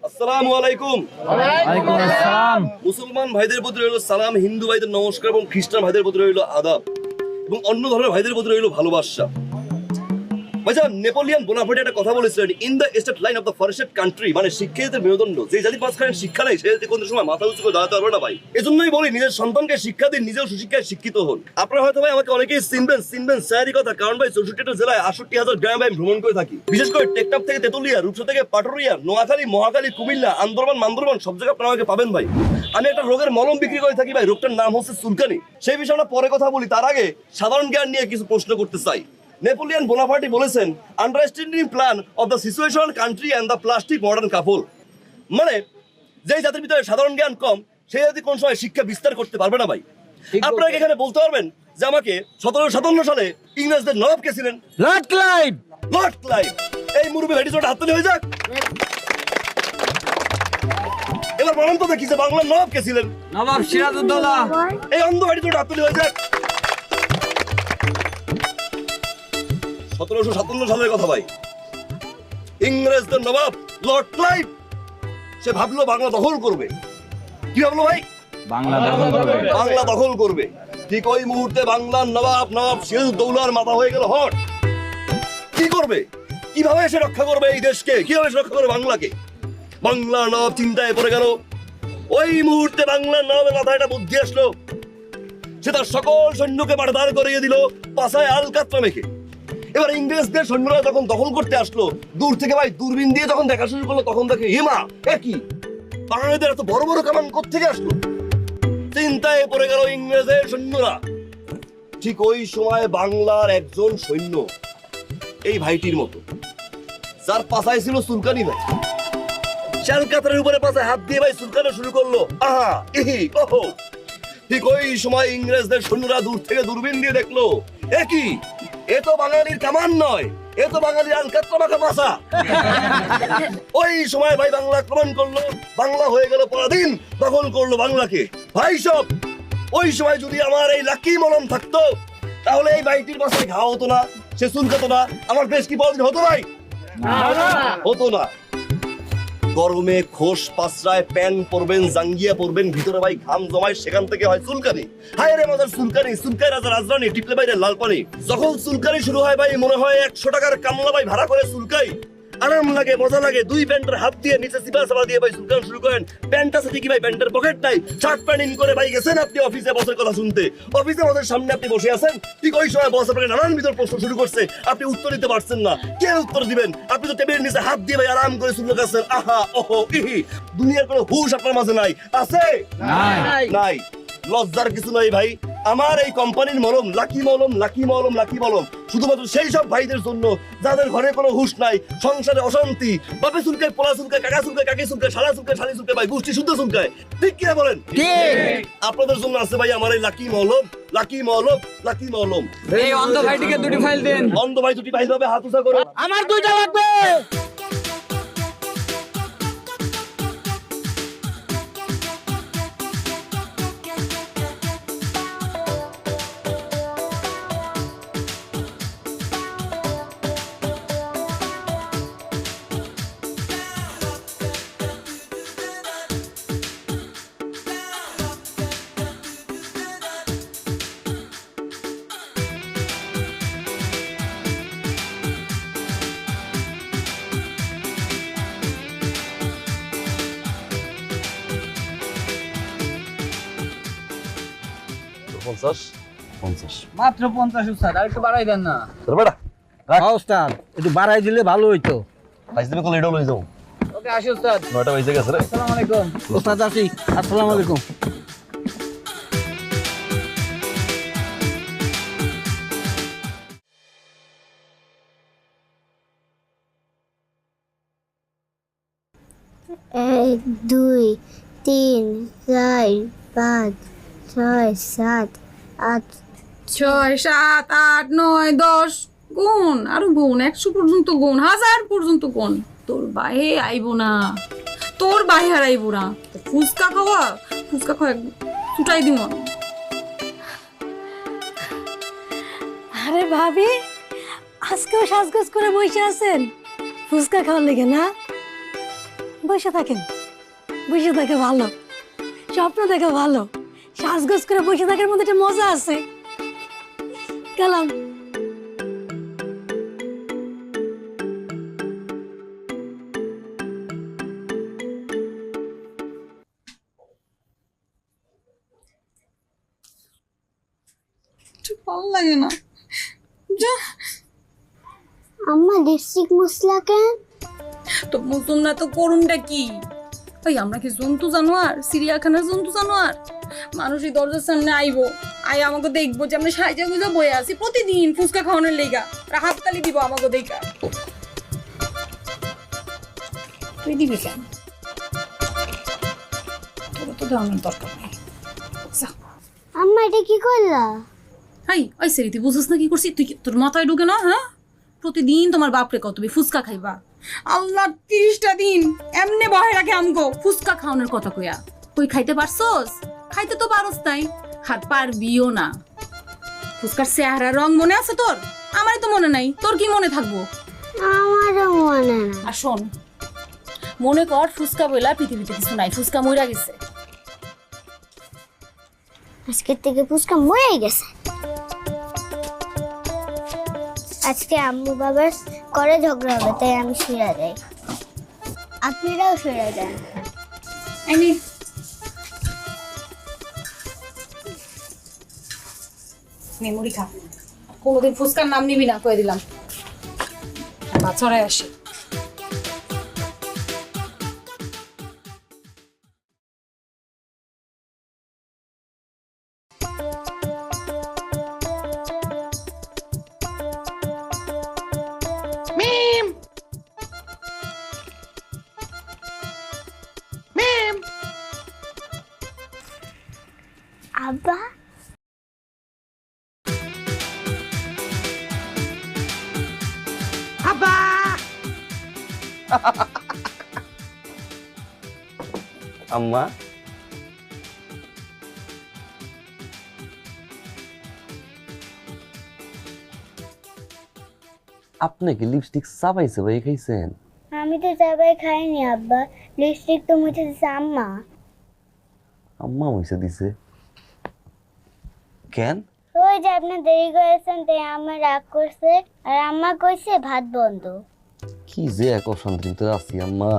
আসসালামু আলাইকুম। ওয়ালাইকুম আসসালাম। মুসলমান ভাইদের প্রতি রইল সালাম, হিন্দু ভাইদের নমস্কার এবং খ্রিস্টান ভাইদের প্রতি রইল আদাব এবং অন্য ধর্মের ভাইদের প্রতি রইল ভালোবাসা। ভাইজান, নেপোলিয়ন বোনাপার্টে একটা কথা বলেছিলেন, in the state line of the forested country, মানে শিক্ষিতদের মেরুদণ্ড। যে জাতির মাঝখানে শিক্ষা নেই সে জাতি কোনো সময় মাথা উঁচু করে দাঁড়াতে পারবে না ভাই। এজন্যই বলি, নিজের সন্তানকে শিক্ষা দিন, নিজেও সুশিক্ষায় শিক্ষিত হন। আপনারা হয়তো ভাই আমাকে অনেকেই চিনবেন স্যারই কথা, কারণ ভাই 64টা জেলায় 68,000 গ্রামে আমি ভ্রমণ করে থাকি। বিশেষ করে টেকনাফ থেকে তেতুলিয়া, রূপসা থেকে পাটুরিয়া, নোয়াখালী, মহাখালী, কুমিল্লা, আন্দরবান, মান্দরবান সব জায়গায় আপনারা আমাকে পাবেন ভাই। আমি একটা রোগের মলম বিক্রি করে থাকি ভাই, রোগটার নাম হচ্ছে চুলকানি। সেই বিষয়ে আমরা পরে কথা বলি, তার আগে সাধারণ জ্ঞান নিয়ে কিছু প্রশ্ন করতে চাই। নেপোলিয়ন বোনাপার্টি বলেছেন, understanding plan of the situational country and the plastic modern couple. মানে যেই জাতির ভিতরে সাধারণ জ্ঞান কম, সেই জাতি কোন সময় শিক্ষা বিস্তার করতে পারবে না ভাই। আপনারা এখানে বলতে পারবেন যে আমাকে 1757 সালে ইংরেজদের নবাব কে ছিলেন? Lord Clive. Lord Clive. এই মুরব্বী ভেটি চোটা হাততালি হয়ে যাক। এবার বলেন তো দেখি যে বাংলার নবাব কে ছিলেন? নবাব সিরাজউদ্দৌলা। এই অন্ধ ভেটি চোটা হাততালি হয়ে যাক। 1757 সালের কথা ভাই। ইংরেজদের নবাব লর্ড ক্লাইভ, সে ভাবলো বাংলা দখল করবে। কি ভাবলো ভাই? বাংলা দখল করবে। বাংলা দখল করবে। ঠিক ওই মুহূর্তে বাংলার নবাব সিরাজউদ্দৌলার মাথা হয়ে গেল হট। কি করবে? কিভাবে সে রক্ষা করবে এই দেশকে? কিভাবে সে রক্ষা করবে বাংলাকে? বাংলার নবাব চিন্তায় পড়ে গেল। ওই মুহূর্তে বাংলার নবাবের মাথায় একটা বুদ্ধি আসলো। সে তার সকল সৈন্যকে মাঠে দাঁড় করিয়ে দিল, পাছায় আলকাতরা মেখে। এবার ইংরেজদের সৈন্যরা যখন দখল করতে আসলো, দূর থেকে ভাই দূরবীন দিয়ে যখন দেখা শুরু করলো, তখন দেখে হিমা একই বাঙালিদের এত বড় বড় কামান কোত্থেকে আসলো। চিন্তায় পড়ে গেল ইংরেজের সৈন্যরা। ঠিক ওই সময় বাংলার একজন সৈন্য, এই ভাইটির মতো, যার পাছায় ছিল চুলকানি ভাই, চালকাতারের উপরে পাছায় হাত দিয়ে ভাই চুলকানো শুরু করলো। আহা ইহি ওহো। ঠিক ওই সময় ইংরেজদের সৈন্যরা দূর থেকে দূরবীন দিয়ে দেখলো, একই এ তো বাঙালির কামান নয়, এ তো বাঙালির আলকাতরা মাখা পাছা। ওই সময় ভাই বাংলা আক্রমণ করলো, বাংলা হয়ে গেল পরাধীন, দখল করলো বাংলাকে। ভাই সব ওই সময় যদি আমার এই লাকি মলম থাকতো, তাহলে এই ভাইটির পাশে ঘা হতো না, সে চুলকাতো না, আমার দেশ কি পরাধীন হতো ভাই? হতো না। গরমে খোস পাঁচরায় প্যান্ট পরবেন, জাঙ্গিয়া পরবেন, ভিতরে ভাই ঘাম জমায়, সেখান থেকে হয় চুলকানি। হায় রে মজার চুলকানি, চুলকায় রাজা রাজরানী, টিপলে বাইরে লাল পানি। যখন চুলকানি শুরু হয় ভাই, মনে হয় 100 টাকার কামলা ভাই ভাড়া করে চুলকাই। আরাম লাগে, মজা লাগে। দুই প্যান্টের হাত দিয়ে নিচে চিপা চাপা দিয়ে ভাই চুলকানো শুরু করেন। প্যান্ট আছে ঠিকই ভাই, প্যান্টের পকেট নাই। শার্ট প্যান্ট ইন করে ভাই গেছেন আপনি অফিসে বসের কথা শুনতে। অফিসে বসের সামনে আপনি বসে আছেন, ঠিক ওই সময় বস আপনাকে নানান ভিতর প্রশ্ন শুরু করছে, আপনি উত্তর দিতে পারছেন না। কে উত্তর দিবেন? আপনি তো টেবিলের নিচে হাত দিয়ে ভাই আরাম করে চুল কাছেন। আহা ওহো ইহি। দুনিয়ার কোনো হুঁশ আপনার মাঝে নাই? আছে? নাই। লজ্জার কিছু নাই ভাই। আমার এই কোম্পানির মলম, লাকি মলম, লাকি মলম, লাকি মলম শুধুমাত্র সেই সব ভাইদের জন্য যাদের ঘরে কোনো হুঁশ নাই, সংসারে অশান্তি, বাপে চুলকায়, পোলা চুলকায়, কাকা চুলকায়, কাকি চুলকায়, শালা চুলকায়, শালি চুলকায়, ভাই গোষ্ঠী শুদ্ধ চুলকায়। ঠিক কিনা বলেন? আপনাদের জন্য আছে ভাই আমার এই লাকি মলম, লাকি মলম, লাকি মলম। এই অন্ধ ভাইটিকে দুটি ফাইল দেন। অন্ধ ভাই দুটি ফাইল পাবে, হাত উঁচা করো। আমার দুইটা লাগবে। মাত্র 50 উস্তাদ, আর একটু বাড়াই দেন না। হ্যাঁ উস্তাদ, একটু বাড়াই দিলে ভালো হইতো। ওকে আসি উস্তাদ। 9টা বেজে গেছে রে। আসসালামু আলাইকুম উস্তাদ। আসি। আসসালামু আলাইকুম। এক, দুই, তিন, চার, পাঁচ, ছয়, সাত, আট। 6 7 8 9 10 গুণ, আরো গুণ, 100 পর্যন্ত গুণ, 1000 পর্যন্ত গুণ। তোর বাহে আইবো না, তোর বাহে আর আইবো না। ফুচকা খাওয়া, ফুচকা খাওয়া ছুটাই দিব। আরে ভাবি, আজকেও সাজগোজ করে বসে আছেন ফুচকা খাওয়ার লেগে না? বসে থাকেন? বসে থাকে ভালো, স্বপ্ন দেখে ভালো, সাজগোজ করে বসে থাকার মধ্যে একটা মজা আছে। গেলাম। ভালো লাগে না। যা আম্মা লিপস্টিক মুছলা কেন? তো মুসুম না তো করুনটা কি? ওই আমরা কি জন্তু জানোয়ার? চিড়িয়াখানার জন্তু জানোয়ার? মানুষই দরজার সামনে আইবো, আই আমাকে দেখবো যে আমরা সাইজা গুজা বয়ে আছি প্রতিদিন ফুচকা খাওয়ানোর লেগা, হাততালি দিব আমাকে দেখা। তুই দিবি কেন? তোর তো দেওয়ানোর দরকার নেই। যা। আম্মা এটা কি করলা? হাই ওই সেরি তুই বুঝছিস না কি করছিস? তুই তোর মাথায় ঢুকে না? হ্যাঁ, প্রতিদিন তোমার বাপরে কত তুমি ফুচকা খাইবা? আল্লাহ 30টা দিন এমনে বহে রাখে আমগো ফুচকা খাওয়ানোর কথা কইয়া। তুই খাইতে পারছস? খাইতে তো পারস তাই, হাত পারবিও না। ফুচকার চেহারা রং মনে আছে তোর? আমারই তো মনে নাই, তোর কি মনে থাকবো? আমারও মনে না। আর শোন, মনে কর ফুচকা বইলা পৃথিবীতে কিছু নাই, ফুচকা মইরা গেছে। আজকের থেকে ফুচকা মরে গেছে। আজকে আম্মু বাবার করে ঝগড়া হবে, তাই আমি শুয়ে যাই। আপনারাও শুয়ে যান। আমি মেমোরি খা, কোনোদিন ফুচকার নাম নিবি না, কয়ে দিলাম। বাচ্চারাই আসে। আব্বা আম্মা আপনি কি লিপস্টিক চাবাইছে ভাই খাইছেন? আমি তো সবাই খাইনি আব্বা, লিপস্টিক তো মুছে দিছে আম্মা। আম্মা হইছে দিছে কেন? ওই যে আপনি দেরি করেছেন তাই আম্মা রাগ করছে, আর আম্মা কইছে ভাত বন্ধ। কি যে এক অশান্তির ভিতরে আছি আম্মা,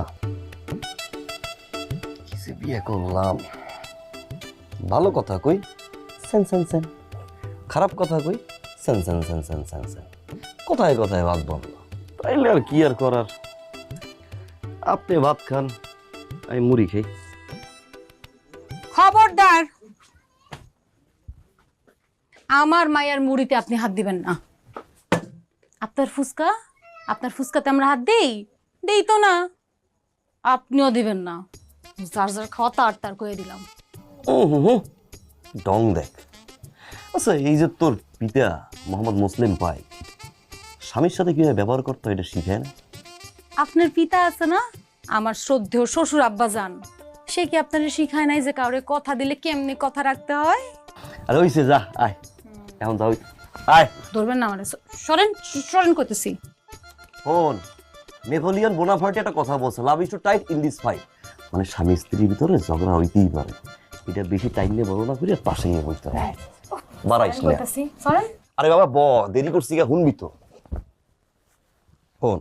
কি যে বিয়ে করলাম। ভালো কথা কই সেন সেন সেন, খারাপ কথা কই সেন সেন সেন সেন সেন সেন, কোথায় কোথায় ভাত বন্ধ। তাইলে আর কি আর করার, আপনি ভাত খান আমি মুড়ি খাই। খবরদার, আমার মায়ের মুড়িতে আপনি হাত দিবেন না। আপনার ফুচকাতে আমরা হাত দেই তো না, আপনিও দিবেন না। যার যার খাওয়া তার কয়ে দিলাম। ও হু ডং দেখ। আচ্ছা এই যে তোর পিতা মোহাম্মদ মুসলিম পাই স্বামীর সাথে কিভাবে ব্যবহার করতো এটা শিখে না? আপনার পিতা আছে না, আমার শ্রদ্ধেয় শ্বশুর আব্বা যান, সে কি আপনারা শিখায় নাই যে কাউরে কথা দিলে কেমনি কথা রাখতে হয়? আরে হইছে যা আয়, এখন যাও আয়। ধরবেন না মানে, সরেন করতেছি। ফোন নেপোলিয়ন বোনাপার্টি একটা কথা বলছে, love is too tight in this fight, মানে স্বামী স্ত্রীর ভিতরে ঝগড়া হইতেই পারে, এটা বেশি টাইম নিয়ে বলো না করে পাশে নিয়ে বলতে হবে। বাড়াইস না। আরে বাবা দেরি করছি গা, শুনবি তো। ফোন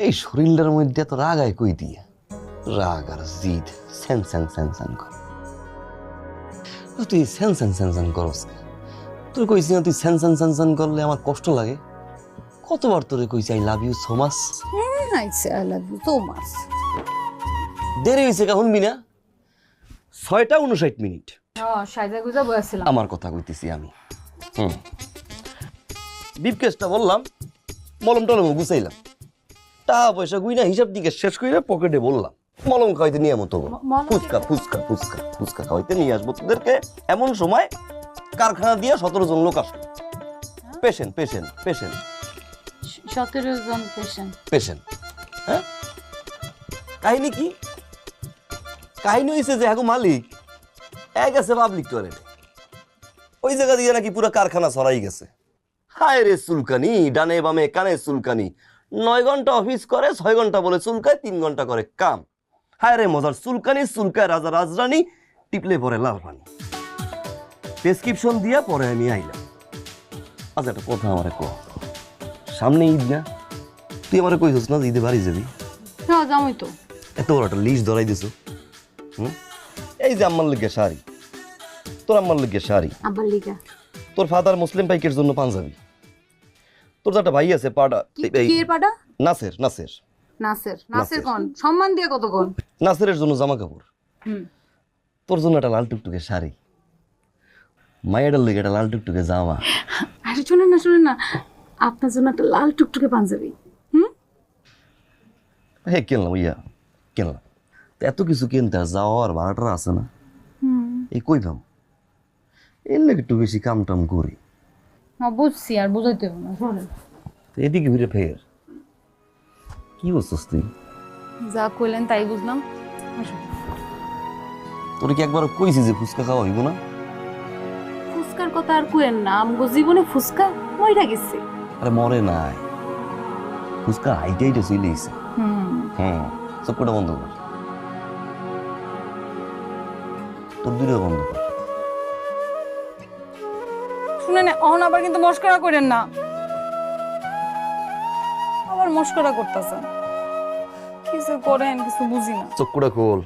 এই শরীরটার মধ্যে তো রাগ আয় কই দিয়ে, রাগ আর জিদ স্যান স্যান স্যান স্যান কর। তুই স্যান স্যান স্যান স্যান করস, তুই কইছি না তুই স্যান স্যান স্যান স্যান করলে আমার কষ্ট লাগে? কতবার তোরে কইছি I love you so much. I love you so much. দেরি হয়েছে কা শুনবি না? 6:59 সাইজা গুজা বয়াছিলাম। আমার কথা কইতেছি আমি। বিপকেসটা বললাম, মলম টলম গুছাইলাম, টাকা পয়সা গুইনা হিসাব দিকে শেষ করে পকেটে বললাম মলম খাওয়াইতে নিয়ে মতো ফুচকা ফুচকা ফুচকা ফুচকা খাওয়াইতে নিয়ে আসবো তোদেরকে। এমন সময় কারখানা দিয়ে 17 জন লোক আসলো। পেশেন্ট পেশেন্ট পেশেন্ট 17 জন পেশেন্ট। পেশেন্ট হ্যাঁ, কাহিনী কি? কাহিনী হয়েছে যে এখন মালিক এক আছে পাবলিক টয়লেটে, ওই জায়গা দিয়ে নাকি পুরো কারখানা ছড়াই গেছে। হায় রে চুলকানি, ডানে বামে কানে চুলকানি, 9 ঘন্টা অফিস করে, 6 ঘন্টা বলে চুলকায়, 3 ঘন্টা করে কাম। হায় রে মজার, চুলকানি চুলকায় রাজা রাজরানী, টিপলে পরে লাল পানি। প্রেসক্রিপশন দিয়া পরে আমি আইলাম। আচ্ছা একটা কথা আমারে কো, সামনে ঈদ না, তুই আমারে কইছিস না যে ঈদে বাড়ি যাবি? হ্যাঁ যামই তো। এত বড় একটা লিস্ট ধরাই দিছো। এই যে আম্মার লিগে শাড়ি, তোর আম্মার লিগে শাড়ি, আব্বার লিগা তোর ফাদার মুসলিম পাইকের জন্য পাঞ্জাবি, তোর একটা ভাই আছে পাড়া, কি এর পাটা? নাসের নাসের নাসের নাসের। নাসের কোন সম্মান দিয়ে কত কোন? নাসেরের জন্য জামা কাপড়, হুম তোর জন্য একটা লাল টুকটুকে শাড়ি, মায়ের লিগে একটা লাল টুকটুকে জামা। আরে শুনেন না, আপনার জন্য একটা লাল টুকটুকে পাঞ্জাবি। হে কিনলাম ইয়া কিনলাম, তো এত কিছু কিনতে আর যাওয়ার ভাড়াটা আছে না, এই কই পাম? এর লাগে একটু বেশি কাম টাম করি। হ্যাঁ বুঝছি, আর বুঝাইতে হবে না, শোনেন। তো এদিকে ফিরে ফের কি বলছিস তুই? যা কইলেন তাই বুঝলাম। আসুন। তোর কি একবার কইছি যে ফুচকা খাওয়া হইব না? ফুসকার কথা আর কইেন না, আমগো জীবনে ফুসকা মইরা গেছে। আরে মরে নাই, ফুচকা হাইটে হাইটে চলে গেছে। চক্ষুটা বন্ধ কর, তোর দূরে বন্ধ কর। শুনেন, অহন আবার কিন্তু মস্করা করেন না, আবার মস্করা করতেছেন। কিছু করেন কিছু বুঝি না। চক্ষুটা খোল।